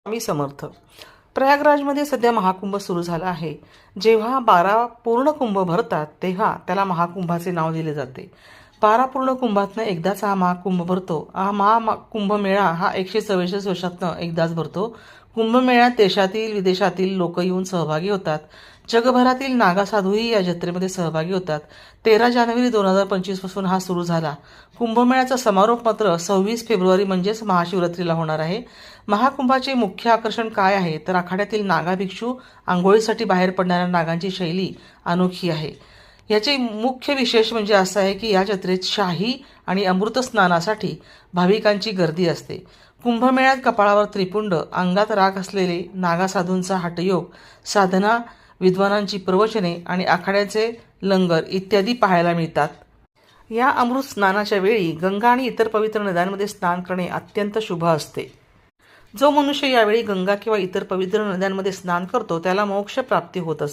स्वामी समर्थ. प्रयागराजमध्ये सध्या महाकुंभ सुरू झाला आहे. जेव्हा 12 पूर्ण कुंभ भरतात तेव्हा त्याला महाकुंभाचे नाव दिले जाते. 12 पूर्ण कुंभातनं एकदाच हा महाकुंभ भरतो. हा कुंभमेळा हा 144 वर्षातनं एकदाच भरतो. कुंभमेळ्यात देशातील विदेशातील लोक येऊन सहभागी होतात. जगभरातील नागासाधूही या जत्रेमध्ये सहभागी होतात. 13 जानेवारी 2025 पासून हा सुरू झाला. कुंभमेळ्याचा समारोप मात्र 26 फेब्रुवारी म्हणजेच महाशिवरात्रीला होणार आहे. महाकुंभाचे मुख्य आकर्षण काय आहे तर आखाड्यातील नागा भिक्षू आंघोळीसाठी बाहेर पडणाऱ्या नागांची शैली अनोखी आहे. याचे मुख्य विशेष म्हणजे असं आहे की या जत्रेत शाही आणि अमृत स्नानासाठी भाविकांची गर्दी असते. कुंभमेळ्यात कपाळावर त्रिपुंड, अंगात राख असलेले नागासाधूंचा हठयोग, साधना, विद्वानांची प्रवचने आणि आखाड्याचे लंगर इत्यादी पाहायला मिळतात. या अमृत स्नानाच्या वेळी गंगा आणि इतर पवित्र नद्यांमध्ये स्नान करणे अत्यंत शुभ असते. जो मनुष्य यावेळी गंगा किंवा इतर पवित्र नद्यांमध्ये स्नान करतो त्याला मोक्ष प्राप्ती होत असते.